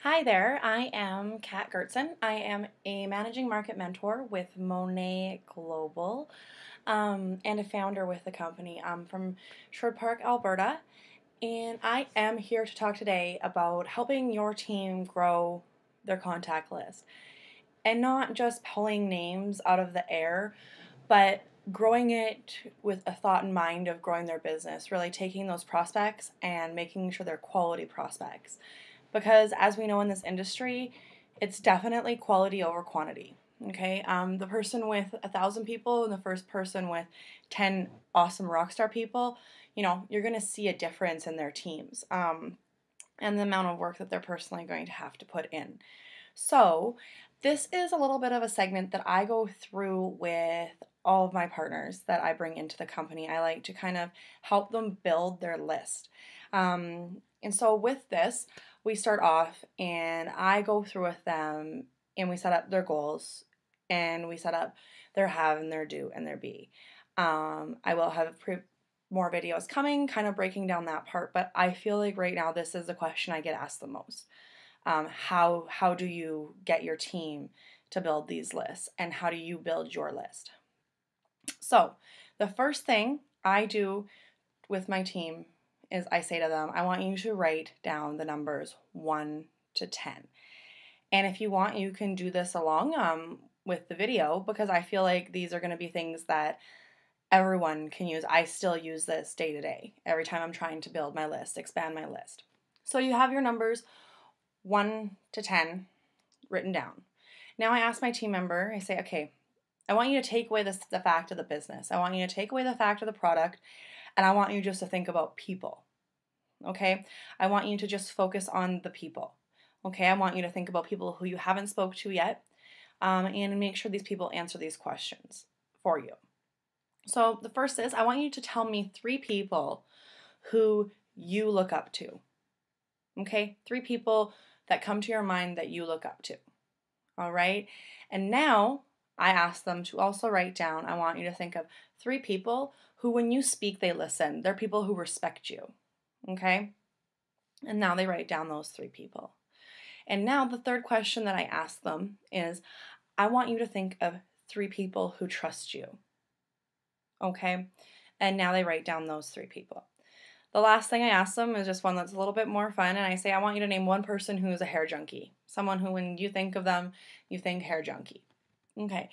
Hi there, I am Kat Gertson. I am a managing market mentor with Monet Global and a founder with the company. I'm from Sherwood Park, Alberta, and I am here to talk today about helping your team grow their contact list and not just pulling names out of the air, but growing it with a thought in mind of growing their business, really taking those prospects and making sure they're quality prospects. Because as we know in this industry, it's definitely quality over quantity. Okay, the person with 1,000 people and the first person with 10 awesome rock star people, you're going to see a difference in their teams and the amount of work that they're personally going to have to put in. So, this is a little bit of a segment that I go through with all of my partners that I bring into the company. I like to kind of help them build their list. And so, with this, we start off and I go through with them and we set up their goals and we set up their have and their do and their be. I will have more videos coming, kind of breaking down that part, but I feel like right now this is the question I get asked the most. How do you get your team to build these lists, and how do you build your list? So the first thing I do with my team is I say to them, I want you to write down the numbers 1 to 10. And if you want, you can do this along with the video, because I feel like these are going to be things that everyone can use. I still use this day to day every time I'm trying to build my list, expand my list. So you have your numbers 1 to 10 written down. Now I ask my team member, I say, okay, I want you to take away the fact of the business. I want you to take away the fact of the product, and I want you just to think about people. Okay? I want you to just focus on the people. Okay? I want you to think about people who you haven't spoke to yet, and make sure these people answer these questions for you. So the first is, I want you to tell me 3 people who you look up to. Okay? 3 people that come to your mind that you look up to. All right? And now I ask them to also write down, I want you to think of 3 people who, when you speak, they listen. They're people who respect you. Okay? And now they write down those 3 people. And now the third question that I ask them is, I want you to think of 3 people who trust you. Okay? And now they write down those 3 people. The last thing I ask them is just one that's a little bit more fun, and I say, I want you to name one person who is a hair junkie. Someone who, when you think of them, you think hair junkie. Okay,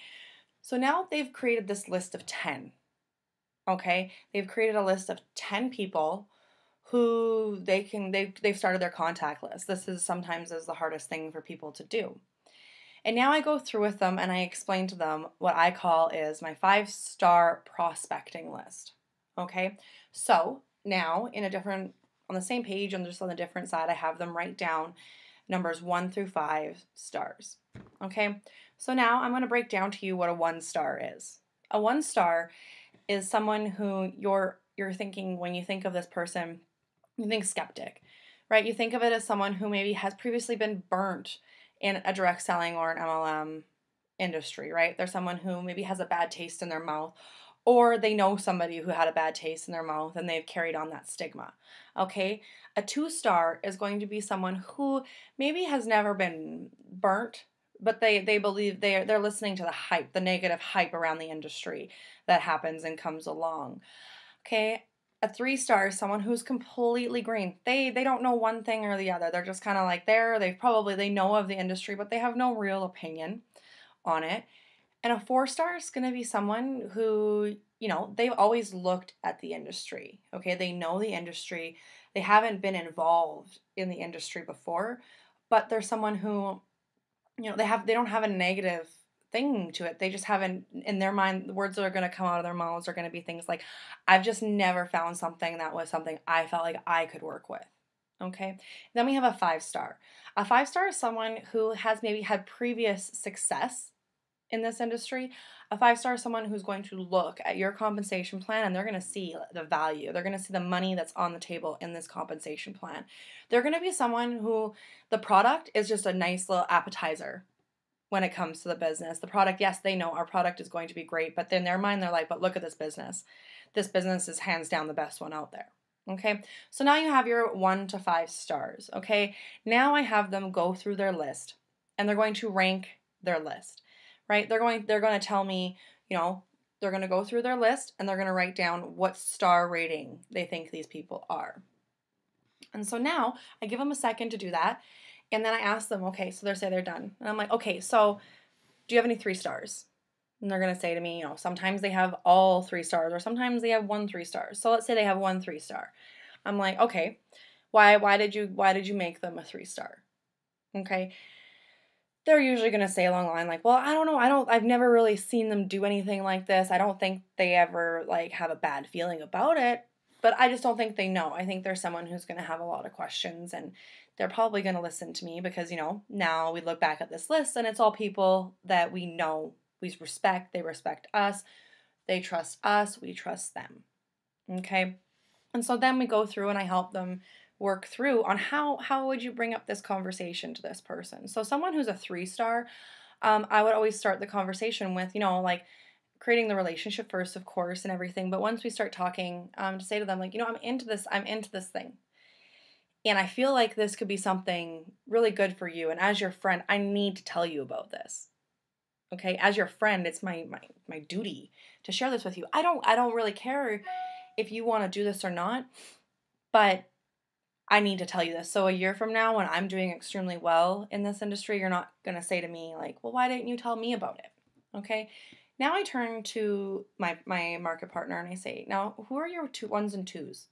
so now they've created this list of 10. Okay, they've created a list of 10 people who they've started their contact list. This is sometimes the hardest thing for people to do. And now I go through with them and I explain to them what I call is my 5-star prospecting list. Okay, so now on the same page and just on the different side, I have them write down numbers 1 through 5 stars. Okay, so now I'm going to break down to you what a 1 star is. A 1 star is someone who you're thinking, when you think of this person, you think skeptic, right? You think of it as someone who maybe has previously been burnt in a direct selling or an MLM industry, right? They're someone who maybe has a bad taste in their mouth, or they know somebody who had a bad taste in their mouth and they've carried on that stigma. Okay? A 2-star is going to be someone who maybe has never been burnt, but they believe they're listening to the hype, the negative hype around the industry that happens and comes along. Okay? A 3-star is someone who's completely green. They don't know one thing or the other. They're just kind of like there. They know of the industry, but they have no real opinion on it. And a 4-star is going to be someone who, they've always looked at the industry. Okay, they know the industry. They haven't been involved in the industry before, but they're someone who, they don't have a negative thing to it. They just haven't, in their mind, the words that are going to come out of their mouths are going to be things like, I've just never found something that was something I felt like I could work with. Okay. Then we have a 5-star. A 5-star is someone who has maybe had previous success in this industry. A 5-star is someone who's going to look at your compensation plan and they're going to see the value. They're going to see the money that's on the table in this compensation plan. They're going to be someone who the product is just a nice little appetizer when it comes to the business. The product, yes, they know our product is going to be great, but in their mind, they're like, but look at this business. This business is hands down the best one out there. Okay, so now you have your 1 to 5 stars. Okay, now I have them go through their list and they're going to rank their list, right? They're going to tell me, they're going to go through their list and they're going to write down what star rating they think these people are. And so now I give them a second to do that. And then I ask them, okay, so they say they're done. And I'm like, okay, so do you have any 3 stars? And they're going to say to me, sometimes they have all 3 stars or sometimes they have 1 3 star. So let's say they have 1 3 star. I'm like, okay, why did you make them a 3 star? Okay. They're usually going to say along the line like, well, I don't know. I've never really seen them do anything like this. I don't think they ever like have a bad feeling about it, but I just don't think they know. I think there's someone who's going to have a lot of questions and they're probably going to listen to me because, now we look back at this list and it's all people that we know, we respect, they respect us, they trust us, we trust them. Okay? And so then we go through and I help them work through on how would you bring up this conversation to this person. So someone who's a 3 star, I would always start the conversation with, like creating the relationship first, of course, and everything. But once we start talking, to say to them, like, I'm into this thing. And I feel like this could be something really good for you. And as your friend, I need to tell you about this. Okay? As your friend, it's my duty to share this with you. I don't really care if you want to do this or not, but I need to tell you this. So a year from now, when I'm doing extremely well in this industry, you're not going to say to me like, well, why didn't you tell me about it? Okay. Now I turn to my market partner and I say, now, who are your 1s and 2s?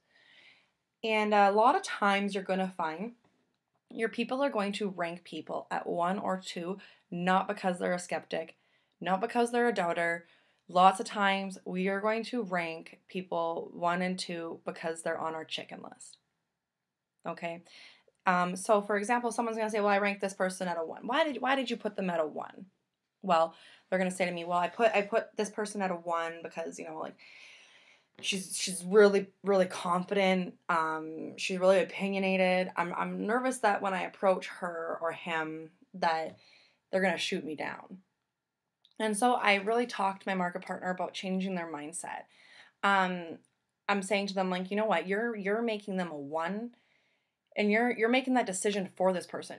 And a lot of times you're going to find your people are going to rank people at 1 or 2, not because they're a skeptic, not because they're a doubter. Lots of times we are going to rank people 1 and 2 because they're on our chicken list. Okay. So for example, someone's going to say, well, I ranked this person at a 1. Why did you put them at a 1? Well, they're going to say to me, well, I put this person at a 1 because, like she's really, really confident. She's really opinionated. I'm nervous that when I approach her or him that they're going to shoot me down. And so I really talked to my market partner about changing their mindset. I'm saying to them, like, you know what, you're making them a 1. And you're making that decision for this person.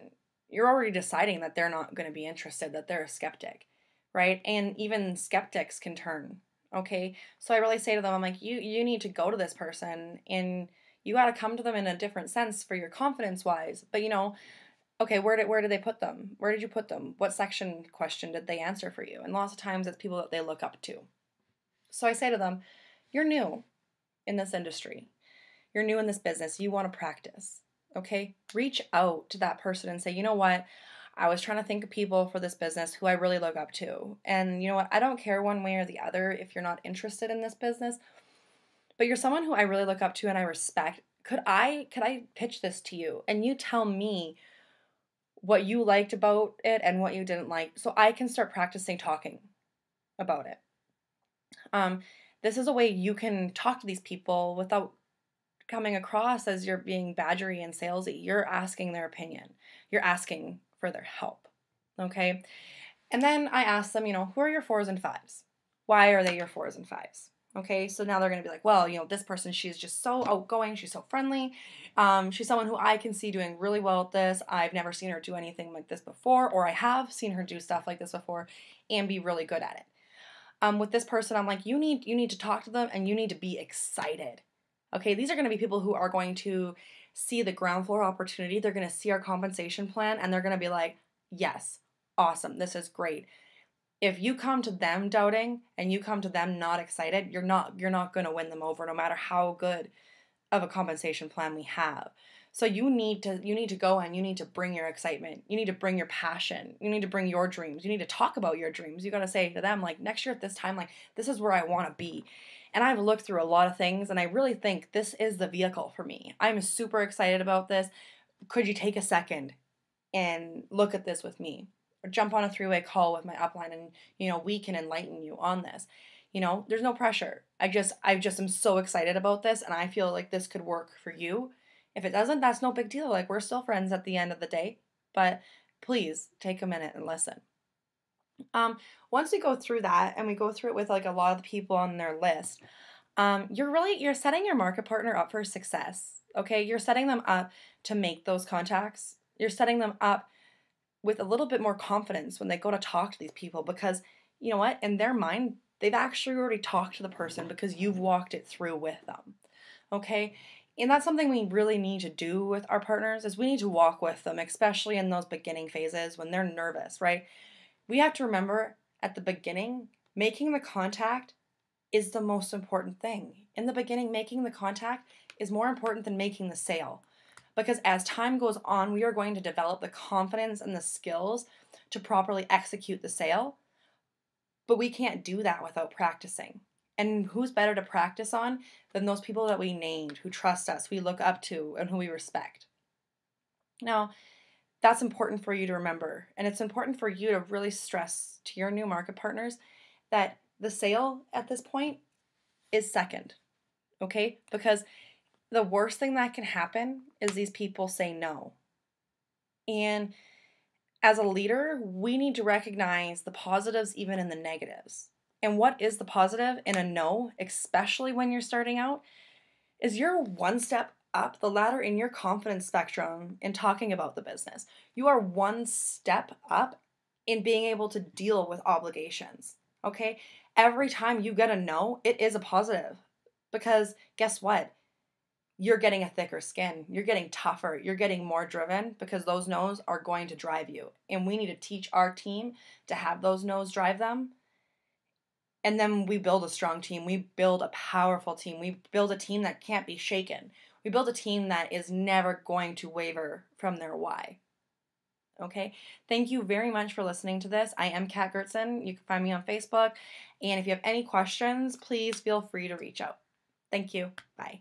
You're already deciding that they're not going to be interested, that they're a skeptic, right? And even skeptics can turn, okay? So I really say to them, I'm like, you need to go to this person and you got to come to them in a different sense for your confidence wise. But okay, where did they put them? Where did you put them? What section question did they answer for you? And lots of times it's people that they look up to. So I say to them, you're new in this industry. You're new in this business. You want to practice. Okay, reach out to that person and say, you know what, I was trying to think of people for this business who I really look up to. And you know what, I don't care one way or the other if you're not interested in this business, but you're someone who I really look up to and I respect. Could I pitch this to you? And you tell me what you liked about it and what you didn't like so I can start practicing talking about it. This is a way you can talk to these people without coming across as you're being badgery and salesy. You're asking their opinion. You're asking for their help. Okay? And then I ask them, who are your 4s and 5s? Why are they your 4s and 5s? Okay? So now they're going to be like, well, this person, she's just so outgoing. She's so friendly. She's someone who I can see doing really well at this. I've never seen her do anything like this before, or I have seen her do stuff like this before and be really good at it. With this person, I'm like, you need to talk to them and you need to be excited. Okay, these are going to be people who are going to see the ground floor opportunity. They're going to see our compensation plan and they're going to be like, yes, awesome, this is great. If you come to them doubting and you come to them not excited, you're not going to win them over no matter how good of a compensation plan we have. So you need to go and you need to bring your excitement. You need to bring your passion. You need to bring your dreams. You need to talk about your dreams. You got to say to them, like, next year at this time, like, this is where I want to be. And I've looked through a lot of things and I really think this is the vehicle for me. I'm super excited about this. Could you take a second and look at this with me? Or jump on a 3-way call with my upline and, we can enlighten you on this. There's no pressure. I just am so excited about this and I feel like this could work for you. If it doesn't, that's no big deal. Like, we're still friends at the end of the day, but please take a minute and listen. Once we go through that and we go through it with like a lot of the people on their list, You're setting your market partner up for success. Okay, you're setting them up to make those contacts. You're setting them up with a little bit more confidence when they go to talk to these people because you know what? In their mind, they've actually already talked to the person because you've walked it through with them. Okay? And that's something we really need to do with our partners is we need to walk with them, especially in those beginning phases when they're nervous, right? We have to remember at the beginning, making the contact is the most important thing. In the beginning, making the contact is more important than making the sale. Because as time goes on, we are going to develop the confidence and the skills to properly execute the sale. But we can't do that without practicing. And who's better to practice on than those people that we named, who trust us, we look up to, and who we respect? Now, that's important for you to remember. And it's important for you to really stress to your new market partners that the sale at this point is second. Okay? Because the worst thing that can happen is these people say no. And as a leader, we need to recognize the positives even in the negatives. And what is the positive in a no, especially when you're starting out, is you're one step up the ladder in your confidence spectrum in talking about the business. You are one step up in being able to deal with obligations. Okay? Every time you get a no, it is a positive. Because guess what? You're getting a thicker skin. You're getting tougher. You're getting more driven because those no's are going to drive you. And we need to teach our team to have those no's drive them. And then we build a strong team. We build a powerful team. We build a team that can't be shaken. We build a team that is never going to waver from their why. Okay? Thank you very much for listening to this. I am Kat Gertson. You can find me on Facebook. And if you have any questions, please feel free to reach out. Thank you. Bye.